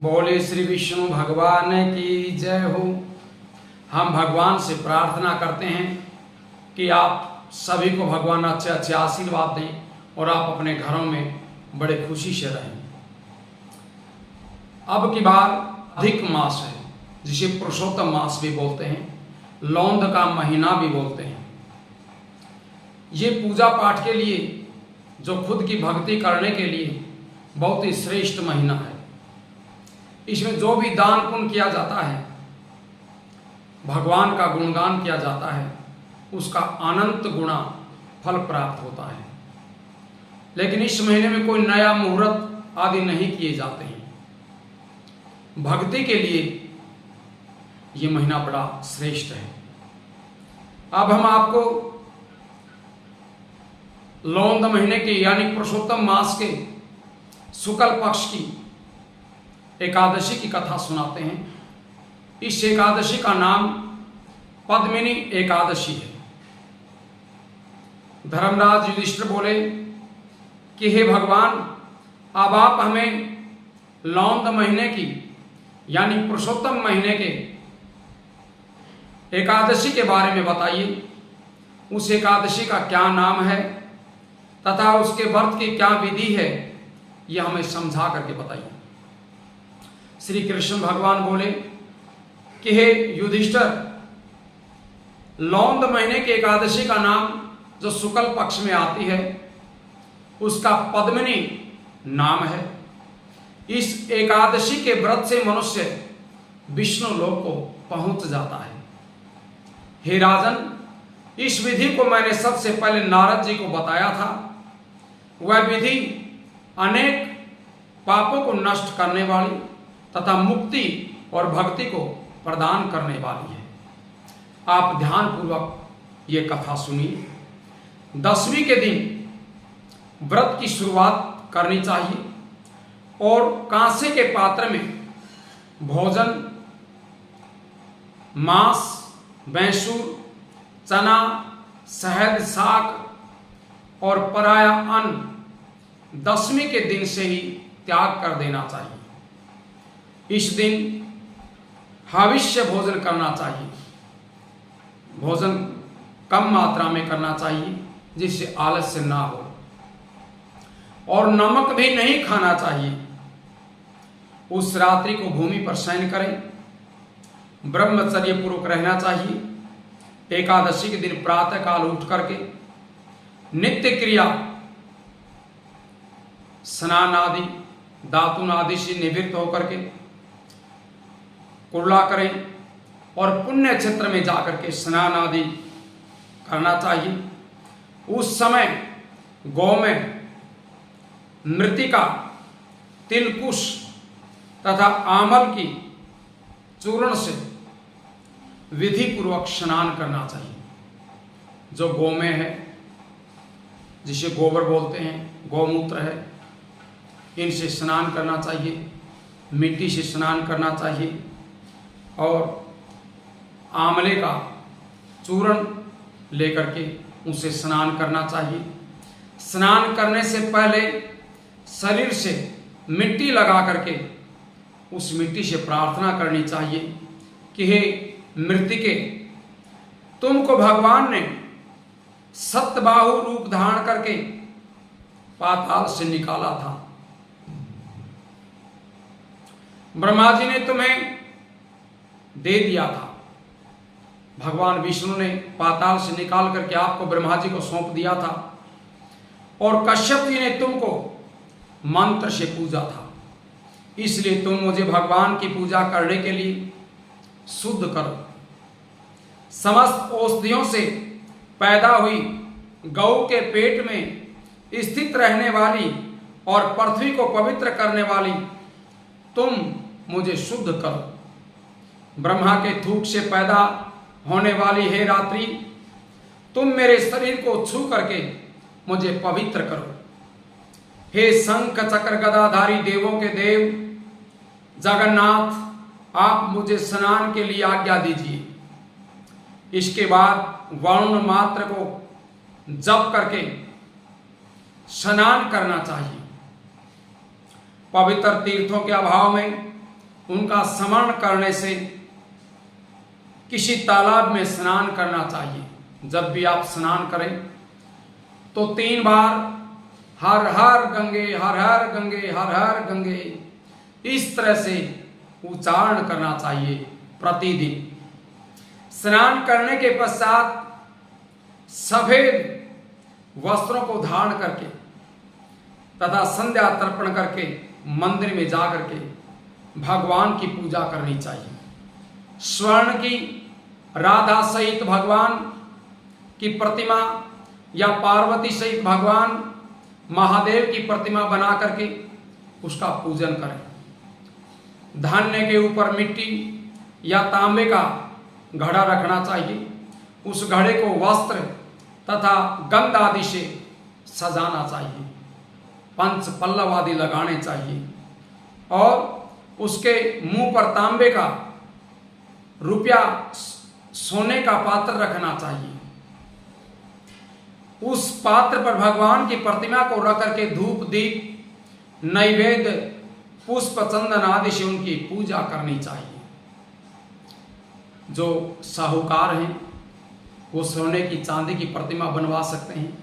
बोले श्री विष्णु भगवान की जय हो। हम भगवान से प्रार्थना करते हैं कि आप सभी को भगवान अच्छे अच्छे आशीर्वाद दें और आप अपने घरों में बड़े खुशी से रहें। अब की बार अधिक मास है, जिसे पुरुषोत्तम मास भी बोलते हैं, लौंद का महीना भी बोलते हैं। ये पूजा पाठ के लिए, जो खुद की भक्ति करने के लिए बहुत ही श्रेष्ठ महीना है। इसमें जो भी दान पुण्य किया जाता है, भगवान का गुणगान किया जाता है, उसका अनंत गुणा फल प्राप्त होता है। लेकिन इस महीने में कोई नया मुहूर्त आदि नहीं किए जाते हैं। भक्ति के लिए ये महीना बड़ा श्रेष्ठ है। अब हम आपको लौंद महीने के यानी पुरुषोत्तम मास के शुक्ल पक्ष की एकादशी की कथा सुनाते हैं। इस एकादशी का नाम पद्मिनी एकादशी है। धर्मराज युधिष्ठिर बोले कि हे भगवान, अब आप हमें लौंद महीने की यानी पुरुषोत्तम महीने के एकादशी के बारे में बताइए। उस एकादशी का क्या नाम है तथा उसके व्रत की क्या विधि है, यह हमें समझा करके बताइए। श्री कृष्ण भगवान बोले कि हे युधिष्ठिर, लौंद महीने की एकादशी का नाम जो शुक्ल पक्ष में आती है, उसका पद्मिनी नाम है। इस एकादशी के व्रत से मनुष्य विष्णु लोक को पहुंच जाता है। हे राजन, इस विधि को मैंने सबसे पहले नारद जी को बताया था। वह विधि अनेक पापों को नष्ट करने वाली तथा मुक्ति और भक्ति को प्रदान करने वाली है। आप ध्यानपूर्वक ये कथा सुनिए। दसवीं के दिन व्रत की शुरुआत करनी चाहिए और कांसे के पात्र में भोजन, मांस, मैसूर, चना, शहद, साग और पराया अन्न दसवीं के दिन से ही त्याग कर देना चाहिए। इस दिन हविष्य भोजन करना चाहिए। भोजन कम मात्रा में करना चाहिए जिससे आलस्य ना हो, और नमक भी नहीं खाना चाहिए। उस रात्रि को भूमि पर शयन करें। ब्रह्मचर्य पूर्वक रहना चाहिए। एकादशी के दिन प्रातः काल उठ करके नित्य क्रिया स्नान आदि, दातुन आदि से निवृत्त होकर के कुर्ला करें और पुण्य क्षेत्र में जाकर के स्नान आदि करना चाहिए। उस समय गौ में मृतिका, तिलकुश तथा आमल की चूर्ण से विधि पूर्वक स्नान करना चाहिए। जो गौ में है, जिसे गोबर बोलते हैं, गौमूत्र है, इनसे स्नान करना चाहिए। मिट्टी से स्नान करना चाहिए और आंवले का चूर्ण लेकर के उसे स्नान करना चाहिए। स्नान करने से पहले शरीर से मिट्टी लगा करके उस मिट्टी से प्रार्थना करनी चाहिए कि हे मृतिके, तुमको भगवान ने सतबाहु रूप धारण करके पाताल से निकाला था। ब्रह्मा जी ने तुम्हें दे दिया था। भगवान विष्णु ने पाताल से निकाल करके आपको ब्रह्मा जी को सौंप दिया था और कश्यप जी ने तुमको मंत्र से पूजा था। इसलिए तुम मुझे भगवान की पूजा करने के लिए शुद्ध करो। समस्त औषधियों से पैदा हुई गौ के पेट में स्थित रहने वाली और पृथ्वी को पवित्र करने वाली तुम मुझे शुद्ध करो। ब्रह्मा के थूक से पैदा होने वाली हे रात्रि, तुम मेरे शरीर को छू करके मुझे पवित्र करो। हे शंख चक्र गदाधारी देवों के देव जगन्नाथ, आप मुझे स्नान के लिए आज्ञा दीजिए। इसके बाद वरुण मात्र को जप करके स्नान करना चाहिए। पवित्र तीर्थों के अभाव में उनका स्मरण करने से किसी तालाब में स्नान करना चाहिए। जब भी आप स्नान करें तो 3 बार हर हर गंगे हर हर गंगे हर हर गंगे इस तरह से उच्चारण करना चाहिए प्रतिदिन। स्नान करने के पश्चात सफेद वस्त्रों को धारण करके तथा संध्या तर्पण करके मंदिर में जाकर के भगवान की पूजा करनी चाहिए। स्वर्ण की राधा सहित भगवान की प्रतिमा या पार्वती सहित भगवान महादेव की प्रतिमा बना करके उसका पूजन करें। धान्य के ऊपर मिट्टी या तांबे का घड़ा रखना चाहिए। उस घड़े को वस्त्र तथा गंध आदि से सजाना चाहिए। पंच पल्लव आदि लगाने चाहिए और उसके मुंह पर तांबे का रुपया सोने का पात्र रखना चाहिए। उस पात्र पर भगवान की प्रतिमा को रख करके धूप दीप नैवेद्य पुष्प चंदन आदि से उनकी पूजा करनी चाहिए। जो साहूकार हैं वो सोने की चांदी की प्रतिमा बनवा सकते हैं,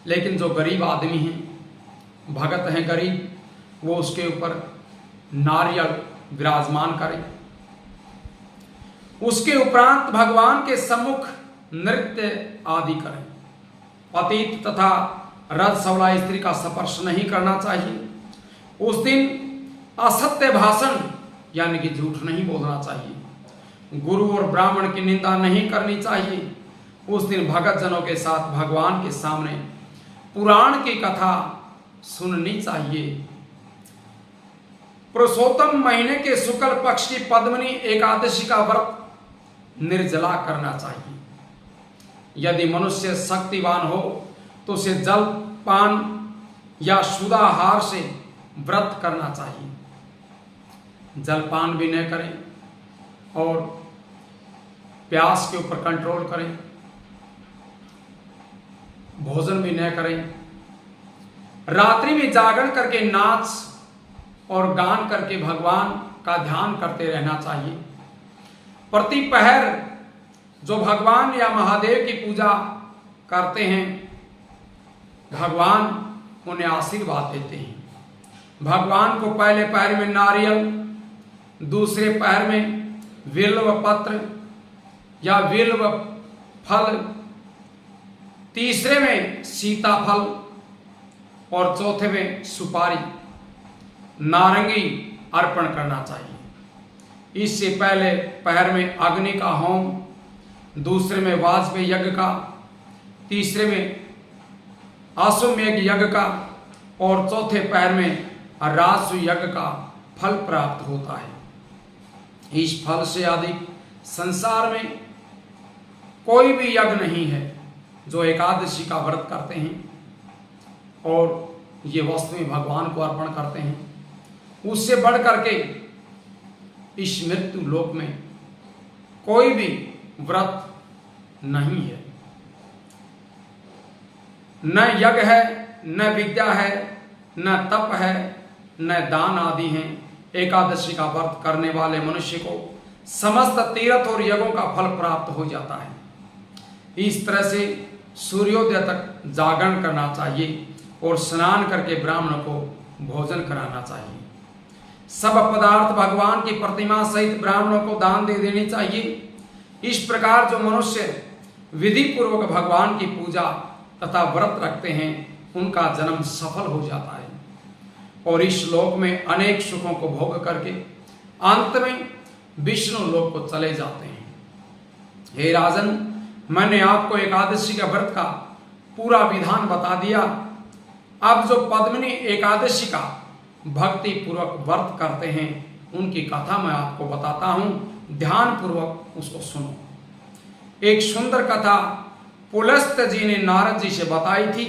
लेकिन जो गरीब आदमी हैं, भगत हैं गरीब, वो उसके ऊपर नारियल विराजमान करें। उसके उपरांत भगवान के सम्मुख नृत्य आदि करें। पतित तथा रज सवला स्त्री का स्पर्श नहीं करना चाहिए। उस दिन असत्य भाषण यानी कि झूठ नहीं बोलना चाहिए। गुरु और ब्राह्मण की निंदा नहीं करनी चाहिए। उस दिन भगत जनों के साथ भगवान के सामने पुराण की कथा सुननी चाहिए। पुरुषोत्तम महीने के शुक्ल पक्ष की पद्मनी एकादशी का व्रत निर्जला करना चाहिए। यदि मनुष्य शक्तिवान हो तो उसे जल पान या शुद्धाहार से व्रत करना चाहिए। जलपान भी न करें और प्यास के ऊपर कंट्रोल करें। भोजन भी न करें। रात्रि में जागरण करके नाच और गान करके भगवान का ध्यान करते रहना चाहिए। प्रति पहर जो भगवान या महादेव की पूजा करते हैं, भगवान उन्हें आशीर्वाद देते हैं। भगवान को पहले पहर में नारियल, दूसरे पहर में बिल्व पत्र या बिल्व फल, तीसरे में सीताफल और चौथे में सुपारी नारंगी अर्पण करना चाहिए। इससे पहले पहर में अग्नि का होम, दूसरे में वाजपेयी यज्ञ का, तीसरे में अश्वमेध यज्ञ का और चौथे पहर में राजसु यज्ञ का फल प्राप्त होता है। इस फल से अधिक संसार में कोई भी यज्ञ नहीं है। जो एकादशी का व्रत करते हैं और ये वस्तुएं भगवान को अर्पण करते हैं, उससे बढ़ करके इस मृत्यु लोक में कोई भी व्रत नहीं है। न यज्ञ है, न विद्या है, न तप है, न दान आदि हैं। एकादशी का व्रत करने वाले मनुष्य को समस्त तीर्थ और यज्ञों का फल प्राप्त हो जाता है। इस तरह से सूर्योदय तक जागरण करना चाहिए और स्नान करके ब्राह्मण को भोजन कराना चाहिए। सब पदार्थ भगवान की प्रतिमा सहित ब्राह्मणों को दान दे देनी चाहिए। इस प्रकार जो मनुष्य विधि पूर्वक भगवान की पूजा तथा व्रत रखते हैं, उनका जन्म सफल हो जाता है और इस लोक में अनेक सुखों को भोग करके अंत में विष्णु लोक को चले जाते हैं। हे राजन, मैंने आपको एकादशी का व्रत का पूरा विधान बता दिया। अब जो पद्मिनी एकादशी का भक्ति पूर्वक व्रत करते हैं, उनकी कथा मैं आपको बताता हूं। ध्यान पूर्वक उसको सुनो। एक सुंदर कथा पुलस्त जी ने नारद जी से बताई थी।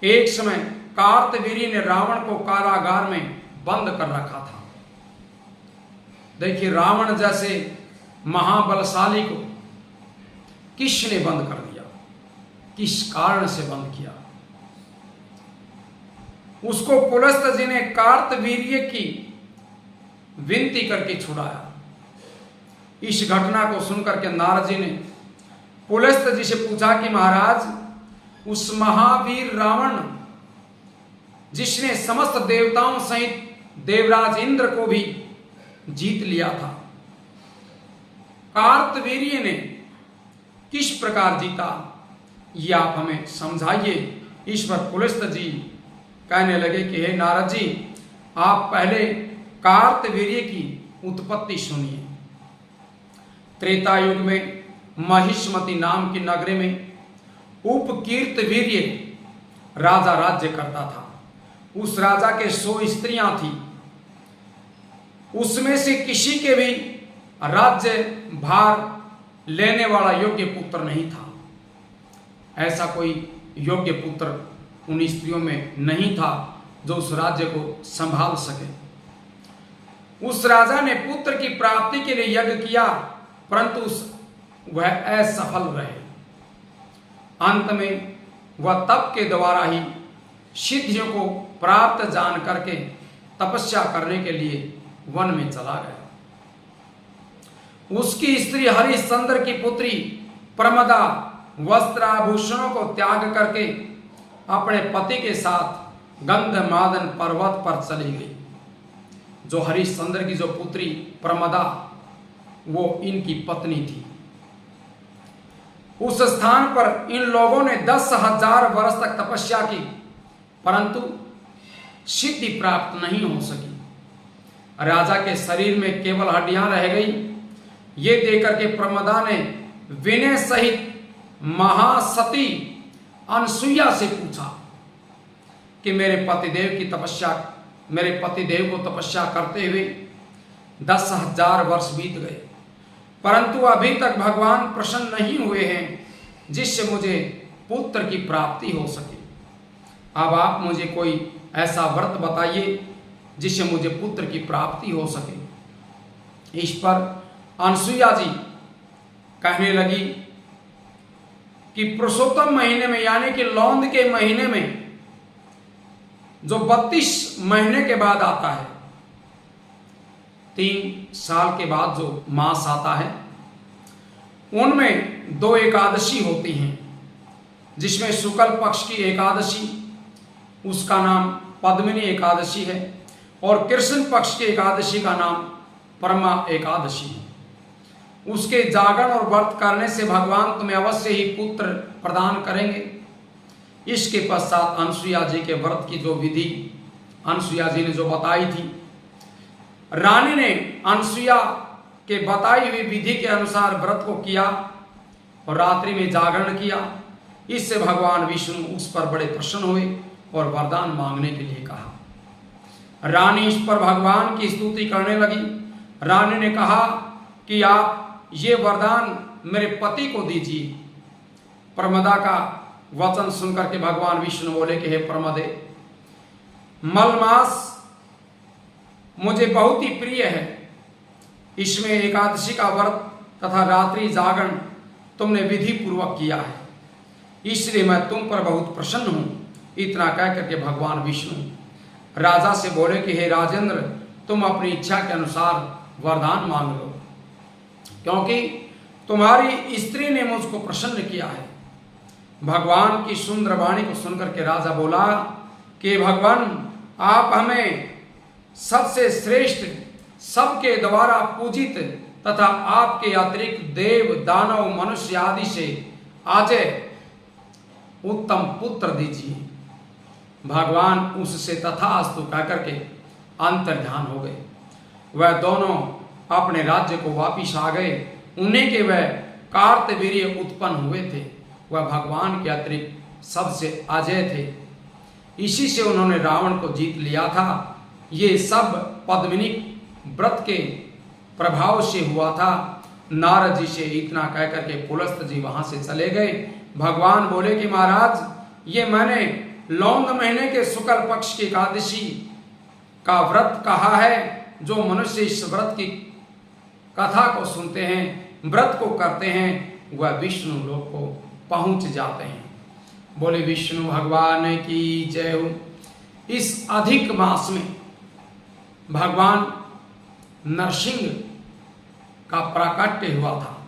एक समय कार्तवीर्य ने रावण को कारागार में बंद कर रखा था। देखिए, रावण जैसे महाबलशाली को किसने बंद कर दिया, किस कारण से बंद किया? उसको पुलस्त जी ने कार्तवीर्य की विनती करके छुड़ाया। इस घटना को सुनकर के नारद जी ने पुलस्त जी से पूछा कि महाराज, उस महावीर रावण जिसने समस्त देवताओं सहित देवराज इंद्र को भी जीत लिया था, कार्तवीर्य ने किस प्रकार जीता, ये आप हमें समझाइए। इस पर पुलस्त जी कहने लगे कि हे नारद जी, आप पहले कार्तवीर्य की उत्पत्ति सुनिए। त्रेता युग में महिष्मति नाम की नगरी में उपकीर्तवीर्य राजा राज्य करता था। उस राजा के 100 स्त्रियां थी। उसमें से किसी के भी राज्य भार लेने वाला योग्य पुत्र नहीं था। ऐसा कोई योग्य पुत्र उन स्त्रियों में नहीं था जो उस राज्य को संभाल सके। उस राजा ने पुत्र की प्राप्ति के लिए यज्ञ किया, परंतु वह असफल रहे। अंत में वह तप के द्वारा ही सिद्धियों को प्राप्त जान करके तपस्या करने के लिए वन में चला गया। उसकी स्त्री हरिश्चंद्र की पुत्री प्रमदा वस्त्राभूषणों को त्याग करके अपने पति के साथ गंधमादन पर्वत पर चली गई। जो हरिश्चंद्र की जो पुत्री प्रमदा, वो इनकी पत्नी थी। उस स्थान पर इन लोगों ने 10,000 वर्ष तक तपस्या की, परंतु सिद्धि प्राप्त नहीं हो सकी। राजा के शरीर में केवल हड्डियां रह गई। ये देखकर के प्रमदा ने विनय सहित महासती अनसुईया से पूछा कि मेरे पतिदेव को तपस्या करते हुए 10,000 वर्ष बीत गए, परंतु अभी तक भगवान प्रसन्न नहीं हुए हैं जिससे मुझे पुत्र की प्राप्ति हो सके। अब आप मुझे कोई ऐसा व्रत बताइए जिससे मुझे पुत्र की प्राप्ति हो सके। इस पर अनसुईया जी कहने लगी कि पुरुषोत्तम महीने में, यानी कि लौंद के महीने में जो 32 महीने के बाद आता है, 3 साल के बाद जो मास आता है, उनमें 2 एकादशी होती हैं, जिसमें शुक्ल पक्ष की एकादशी, उसका नाम पद्मिनी एकादशी है, और कृष्ण पक्ष की एकादशी का नाम परमा एकादशी है। उसके जागरण और व्रत करने से भगवान तुम्हें अवश्य ही पुत्र प्रदान करेंगे। इसके पश्चात अनसुईया जी के व्रत की जो विधि अनसुईया जी ने जो बताई थी, रानी ने अनसुईया के बताई हुई विधि के अनुसार व्रत को किया और रात्रि में जागरण किया। इससे भगवान विष्णु उस पर बड़े प्रसन्न हुए और वरदान मांगने के लिए कहा। रानी इस पर भगवान की स्तुति करने लगी। रानी ने कहा कि आप ये वरदान मेरे पति को दीजिए। प्रमदा का वचन सुनकर के भगवान विष्णु बोले कि हे प्रमदे, मलमास मुझे बहुत ही प्रिय है। इसमें एकादशी का व्रत तथा रात्रि जागरण तुमने विधि पूर्वक किया है, इसलिए मैं तुम पर बहुत प्रसन्न हूं। इतना कह करके भगवान विष्णु राजा से बोले कि हे राजेंद्र, तुम अपनी इच्छा के अनुसार वरदान मांग लो, क्योंकि तुम्हारी स्त्री ने मुझको प्रसन्न किया है। भगवान की सुंदर वाणी को सुनकर के राजा बोला कि भगवान, आप हमें सबसे श्रेष्ठ, सबके द्वारा पूजित तथा आपके अतिरिक्त देव दानव मनुष्य आदि से अजय उत्तम पुत्र दीजिए। भगवान उससे तथास्तु कहकर के अंतर्ध्यान हो गए। वह दोनों अपने राज्य को वापिस आ गए। उन्हीं के वह कार्तवीर्य उत्पन्न हुए थे। वह भगवान के अतिरिक्त सबसे अजय थे। इसी से उन्होंने रावण को जीत लिया था। ये सब पद्मिनी व्रत के प्रभाव से हुआ था। नारद जी से इतना कह करके पुलस्त जी वहां से चले गए। भगवान बोले कि महाराज, ये मैंने लौंग महीने के शुक्ल पक्ष की एकादशी का व्रत कहा है। जो मनुष्य इस व्रत की कथा को सुनते हैं, व्रत को करते हैं, वह विष्णु लोक को पहुंच जाते हैं। बोले विष्णु भगवान की जय हो। इस अधिक मास में भगवान नरसिंह का प्राकट्य हुआ था।